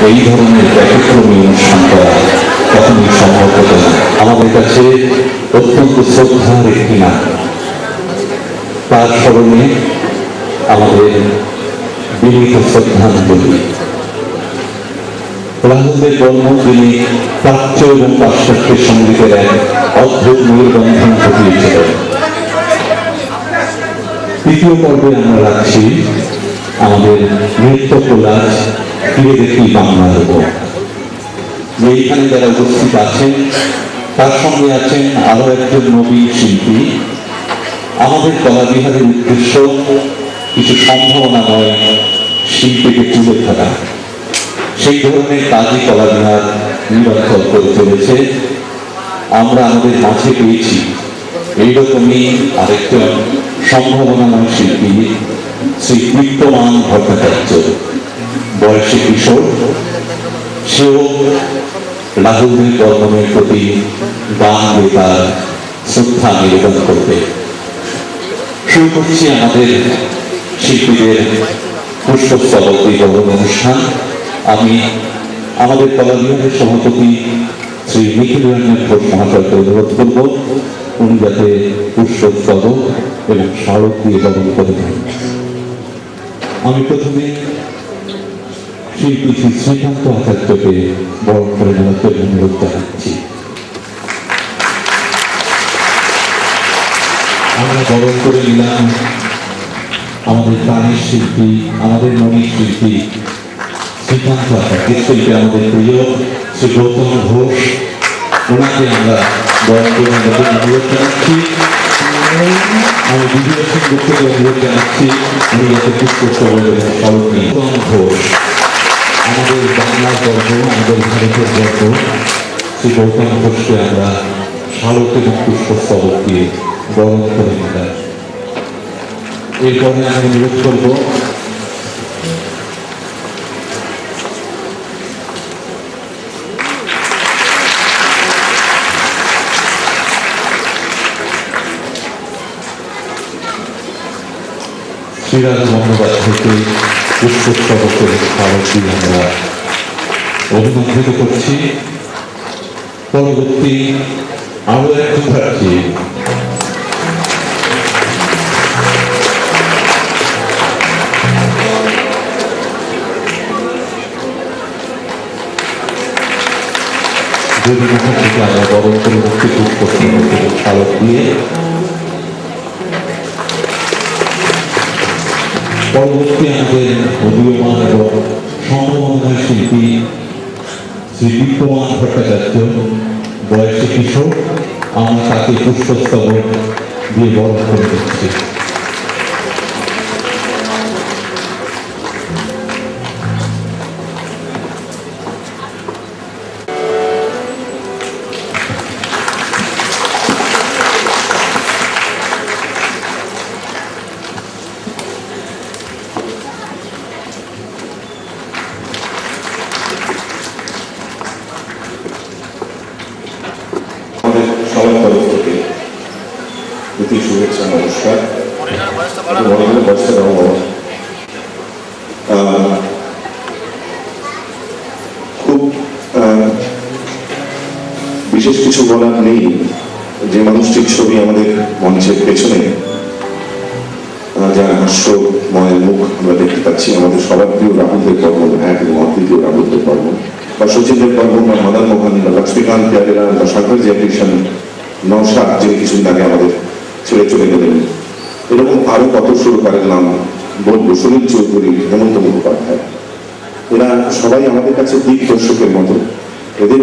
এই ধরনের ব্যতিক্রমী অনুষ্ঠান করা কখনোই সম্ভব হতো না। আমাদের কাছে অত্যন্ত শ্রদ্ধার একটি নাম। তার স্মরণে আমাদের বিনীত শ্রদ্ধাঞ্জলি। রাহুলদেব বর্মন যিনি প্রাচ্য এবং পাশ্চাত্যের সঙ্গীতের এক অদ্ভুত মেলবন্ধন ঘটিয়েছিলেন। তৃতীয় পর্বে আমরা রাখছি আমাদের নৃত্য কোলাজ ফিরে দেখি বাংলার উপর। এইখানে যারা উপস্থিত আছেন তার সঙ্গে আছেন আরো একজন নবীন শিল্পী। আমাদের কলাবিহারের উদ্দেশ্য কিছু সম্ভাবনাময় শিল্পীকে তুলে ধরা। সেই ধরনের কাজই কলাবিহার নিরক্ষর করে চলেছে। আমরা আমাদের মাঝে পেয়েছি এইরকমই আরেকজন সম্ভাবনাময় শিল্পী শ্রী বিত্তমান ভট্টাচার্য, বয়সে কিশোর। সেও রাহুলদেব বর্মনের প্রতি গান গেয়ে তার শ্রদ্ধা নিবেদন করবে। শুরু করছি আমাদের শিল্পীদের পুষ্পস্তবক বিতরণ অনুষ্ঠান। আমি আমাদের কলাবিহারের সভাপতি শ্রী নিখিল রঞ্জন ঘোষ মহাশয়কে অনুরোধ করব উনি যাতে পুষ্পস্তবক এবং স্মারক দিয়ে বরণ করে দেন। আমি প্রথমে শিল্পী শ্রী শ্রীকান্ত আচার্যকে বরণ করে নেওয়ার জন্য অনুরোধ জানাচ্ছি। আমরা বরণ করে নিলাম আমাদের প্রাণের শিল্পী, আমাদের মনের শিল্পী শ্রীকান্ত আচার্য। শিল্পী আমাদের প্রিয় শ্রী গৌতম ঘোষ, ওনাকে আমরা বরণ করে নেওয়ার জন্য অনুরোধ জানাচ্ছি। আমি বিজয় সিং গুপ্তকে অনুরোধ জানাচ্ছি উনি যাতে পুষ্পস্তবক স্মরণ নিয়ে। গৌতম ঘোষ আমাদের বাংলার গর্ব, আমাদের ভারতের গর্ব। শ্রী গৌতম ঘোষকে আমরা স্মারক এবং পুষ্পস্তবক দিয়ে বরণ করে নিলাম। এরপরে আমি অনুরোধ করব শ্রীরাজ বন্দ্যোপাধ্যায়কে পুষ্পস্তবকের স্মারক দিয়ে আমরা অভিনন্দিত করছি। পরবর্তী আরো একজন প্রার্থী যদি মুখার্জিকে আমরা বরণ করে মুক্তি পুষ্পস্তবকের স্মারক দিয়ে। পরবর্তী আমাদের উদীয়মান এবং সম্ভাবনাময় শিল্পী শ্রী বিত্তমান ভট্টাচার্য, বয়সে কিশোর। আমরা তাকে পুষ্পস্তবক দিয়ে বরণ করে দিচ্ছি। সবার তরফ থেকে প্রতি শুভেচ্ছা, নমস্কার। খুব বিশেষ কিছু বলার নেই। যে মানুষটির ছবি আমাদের মঞ্চের পেছনে, যার হাস্যময় মুখ আমরা দেখতে পাচ্ছি, আমাদের সবার প্রিয় রাহুলদেব বর্মন, এক এবং অদ্বিতীয় রাহুলদেব বর্মন, বা সচিনদেব বর্মন, বা মদন মোহন, বা লক্ষ্মীকান্ত প্যারেলাল, বা শঙ্কর জয়কিষণ, নওশাদ যিনি কিছুদিন আগে আমাদের ছেড়ে চলে গেলেন, এরকম আরো কত সুরকারের নাম বলবো, সুনীল চৌধুরী, হেমন্ত মুখোপাধ্যায়। এরা সবাই আমাদের কাছে দিকদর্শকের মতো। এদের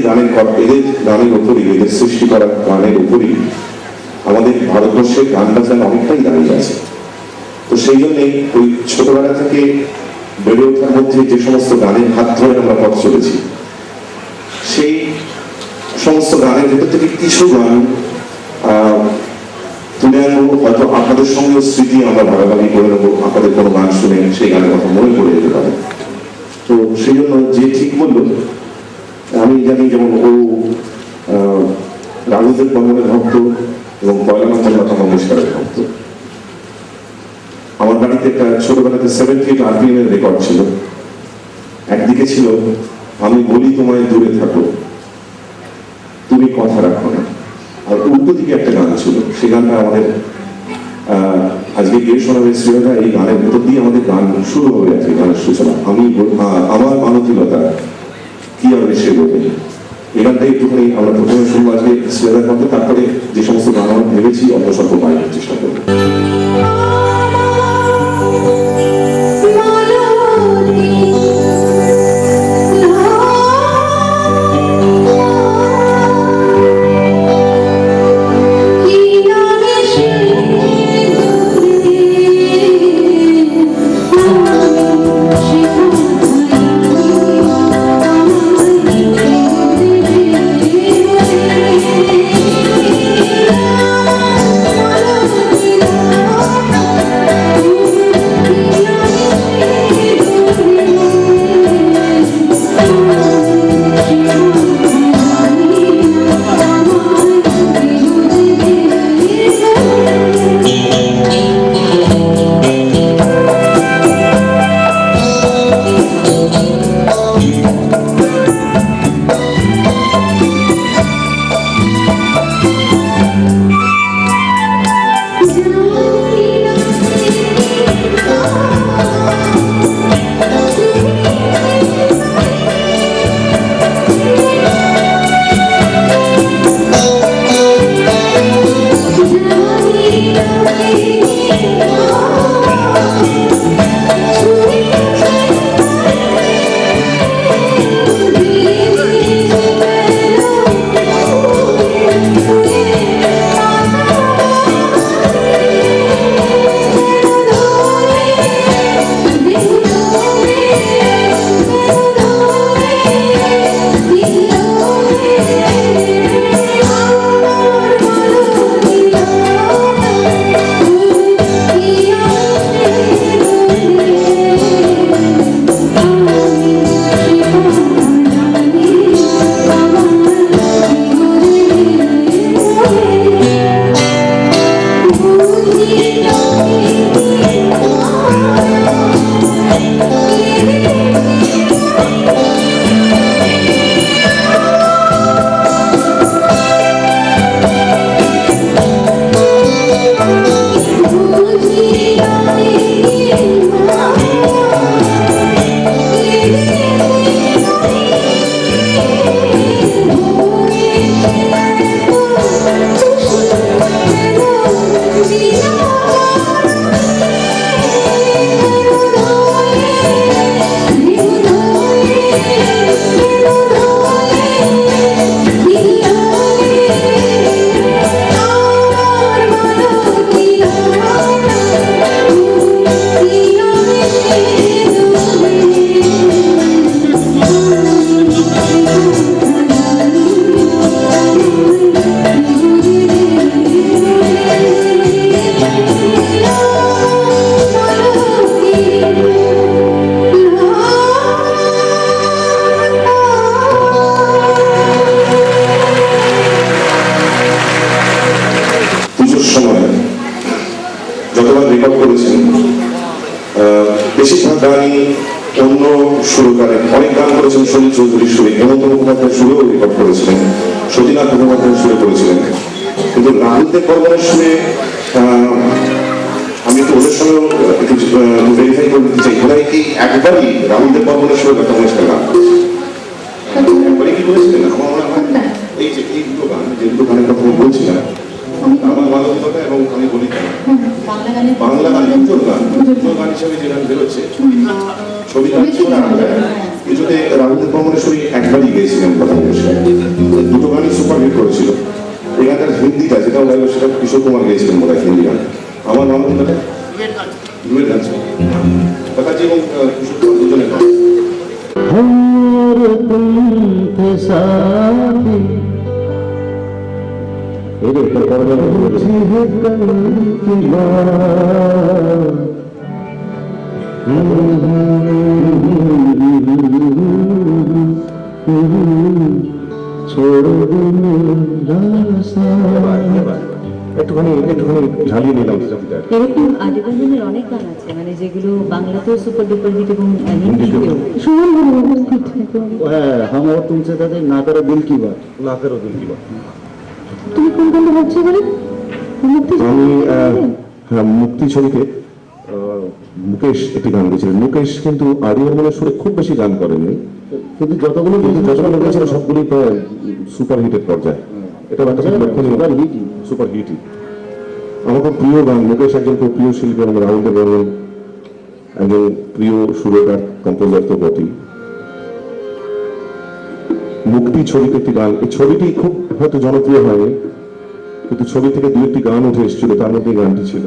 গানের উপরই, এদের সৃষ্টি করা গানের উপরই আমাদের ভারতবর্ষের গান বাজনা অনেকটাই দাঁড়িয়ে আছে। তো সেই জন্যই ওই ছোটবেলা থেকে বেড়ে ওঠার মধ্যে যে সমস্ত গানের হাত ধরে আমরা পথ চলেছি, সেই সমস্ত গানের ভেতর থেকে কিছু গান তুলে আনবো। হয়তো আপনাদের সঙ্গেও স্মৃতি আমরা ভাগাভাগি করে নেবো। আপনাদের কোনো গান শুনে সেই গানের কথা মনে পড়ে যেতে পারে। তো সেই জন্য যে ঠিক বললো, আমি জানি যেমন ও রাহুলদেব বর্মনের ভক্ত এবং পয়লানাথ লতা মঙ্গেশকরের ভক্ত। আমার বাড়িতে একটা ছোটবেলাতে 70 RPM এর রেকর্ড ছিল। একদিকে ছিল আমি বলি তোমায় দূরে থাকো, তুমি কথা রাখো না। আর উল্টো দিকে একটা গান ছিল, সেই গানটা আমাদের আজকে গিয়ে শোনাবে শ্রেয়তা। এই গানের ভিতর দিয়ে আমাদের গান শুরু হয়ে আছে, গানের সূচনা। আমার মানবীলতা কি হবে সে বলবে, এই গানটা একটুখানি আমরা প্রথমে শুনবো আজকে শ্রেয়তার মধ্যে, তারপরে যে সমস্ত গান আমরা ভেবেছি অল্প স্বল্প গাইবার চেষ্টা করবো। রেকর্ড করেছেন বেশিরভাগ গানই অন্য সুরকারের, অনেক গান করেছেন সলিল চৌধুরীর সুরে, হেমন্ত মুখোপাধ্যায়ের সুরেও রেকর্ড করেছিলেন, সতীনাথ মুখোপাধ্যায়ের সুরে করেছিলেন। কিন্তু রাহুল দেব বর্মনের সুরে আমি তো ওদের সঙ্গেও একটু ভেরিফাই করে দিতে চাই, ওনারা কি একবারই রাহুল দেব বর্মনের সুরে কথা অনুষ্ঠান গান একবারই কি করেছিলেন? আমার মনে হয় এই যে এই দুটো গান, যে দুটো গানের কথা আমি বলছিলাম, আমার মানবিকতা এবং আমি বলি বাংলা গান, দুটো গান হিসেবে যে গান বেরোচ্ছে ছবি গান কিছুতে রাহুল দেব বর্মনের সুরে একবারই গিয়েছিলেন কথা অনুষ্ঠান, দুটো গানই সুপারহিট করেছিল। এই গানটার হিন্দিটা যেটা বললো সেটা কিশোর কুমার গিয়েছিলেন বলে হিন্দি গান। আমার মানবিকতা দুয়ের গান ছিল, কথা যে এবং কিশোর কুমার দুজনের গান। छोड़ दे मेरा साथ একটুখানি ঝালিয়ে নিলাম সেটা। এরকম আদিবাসীদের অনেক গান আছে মানে যেগুলো বাংলাতেও সুপার ডুপার হিট এবং হিন্দিতেও হ্যাঁ, হাম और तुमसे दादे ना करो दिल की बात, না করো দিল কি বাত। তুমি কোন গানটা ভাবছো বলে আমি হ্যাঁ, মুক্তি ছবিতে মুকেশ একটি গান গেছিলেন। মুকেশ কিন্তু আরিয়ার মনে সুরে খুব বেশি গান করেননি, কিন্তু যতগুলো গেছিল সবগুলি প্রায় সুপার হিটের পর্যায়ে। এটা একটা সুপার হিটই। আমার খুব প্রিয় গান। মুকেশ একজন খুব প্রিয় শিল্পী, আমাদের রাহুলদেব বর্মন একজন প্রিয় সুরকার, কম্পোজার তো বটেই। মুক্তি ছবিতে একটি গান, এই ছবিটি খুব হয়তো জনপ্রিয় হয়নি, কিন্তু ছবি থেকে দু একটি গান উঠে এসেছিল, তার মধ্যে এই গানটি ছিল।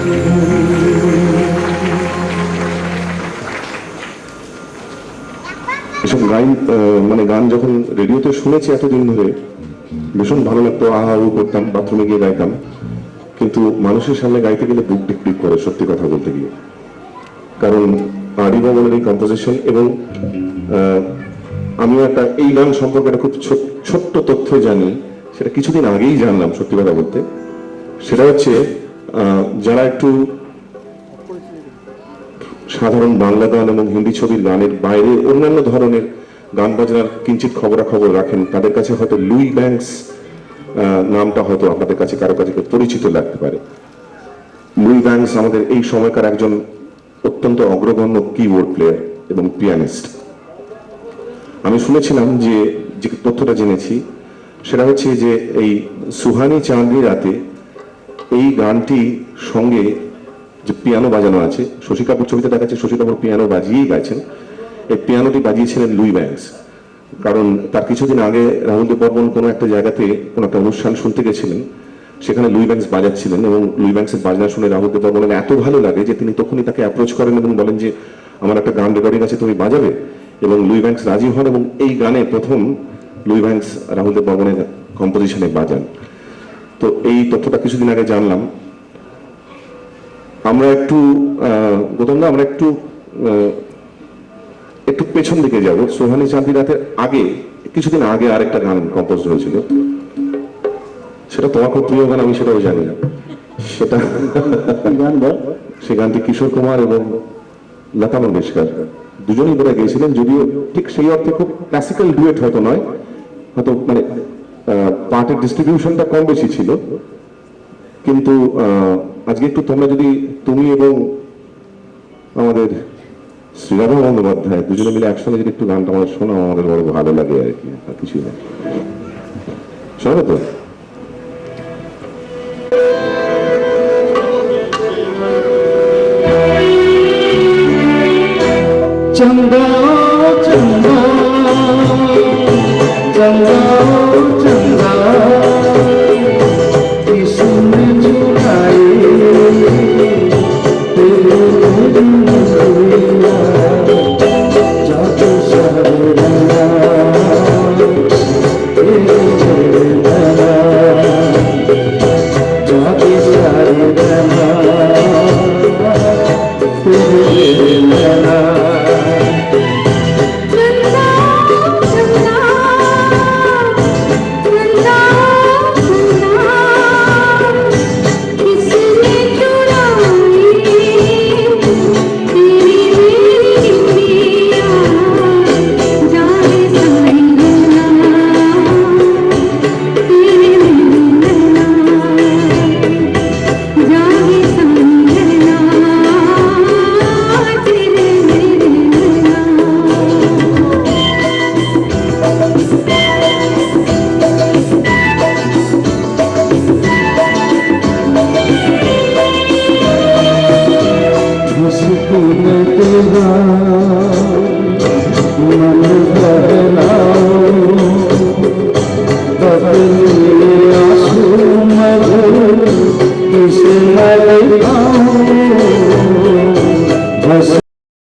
नहीं রেডিওতে শুনেছি এতদিন ধরে, ভীষণ ভালো লাগতো, আহা উ করতাম, বাথরুমে গিয়ে গাইতাম, কিন্তু মানুষের সামনে গাইতে গেলে বুক ডিক করে, সত্যি কথা বলতে গিয়ে। কারণ আদি বর্মনের এই কম্পোজিশন, এবং আমিও একটা এই গান সম্পর্কে একটা খুব ছোট্ট তথ্য জানি, সেটা কিছুদিন আগেই জানলাম সত্যি কথা বলতে। সেটা হচ্ছে যারা একটু সাধারণ বাংলা গান এবং হিন্দি ছবির গানের বাইরে অন্যান্য ধরনের গান বাজনার কিঞ্চিত খবরাখবর রাখেন, তাদের কাছে হয়তো লুই ব্যাংকস নামটা হয়তো আপনাদের কাছে কারো কাছে পরিচিত লাগতে পারে। লুই ব্যাংকস আমাদের এই সময়কার একজন অত্যন্ত অগ্রগণ্য কিবোর্ড প্লেয়ার এবং পিয়ানিস্ট। আমি শুনেছিলাম যে তথ্যটা জেনেছি সেটা হচ্ছে যে এই সুহানি চাঁদনি রাতে এই গানটি সঙ্গে যে পিয়ানো বাজানো আছে, শশী কাপুর ছবিতে দেখাচ্ছে শশী কাপুর পিয়ানো বাজিয়েই গাইছেন, এই পিয়ানোটি বাজিয়েছিলেন লুই ব্যাংকস। কারণ তার কিছুদিন আগে রাহুল দেব বর্মন কোনো একটা জায়গাতে কোনো একটা অনুষ্ঠান শুনতে গেছিলেন, সেখানে লুই ব্যাংকস বাজাচ্ছিলেন, এবং লুই ব্যাংকসের বাজনা শুনে রাহুল দেব বর্মনের এত ভালো লাগে যে তিনি তখনই তাকে অ্যাপ্রোচ করেন এবং বলেন যে আমার একটা গান রেকর্ডিং আছে, তুমি বাজাবে। এবং লুই ব্যাংকস রাজি হন, এবং এই গানে প্রথম লুই ব্যাংকস রাহুল দেব বর্মনের কম্পোজিশনে বাজান। তো এই তথ্যটা কিছুদিন আগে জানলাম। আমরা একটু আমরা একটু একটু পেছন দিকে যাব। সোহানি চাঁদনি রাতের আগে, কিছুদিন আগে আরেকটা গান কম্পোজ হয়েছিল, সেটা তোমার খুব প্রিয় গান, আমি সেটাও জানি না। সেটা সেই গানটি কিশোর কুমার এবং লতা মঙ্গেশকর দুজনেই বোধহয় গেয়েছিলেন, যদিও ঠিক সেই অর্থে খুব ক্লাসিক্যাল ডুয়েট হয়তো নয়, হয়তো মানে পার্টের ডিস্ট্রিবিউশনটা কম বেশি ছিল। কিন্তু আজকে একটু তোমরা যদি, তুমি এবং আমাদের শ্রীরাধা বন্দ্যোপাধ্যায় দুজনে মিলে একসঙ্গে যদি একটু গানটা আমাদের শোনাও, আমাদের বড় ভালো লাগে আর কি, আর কিছুই না। শোনো তো? चंदा चंदा चंदा चंदा किसने चुराए तेरे नजरिया जादू सारा तेरे नजरिया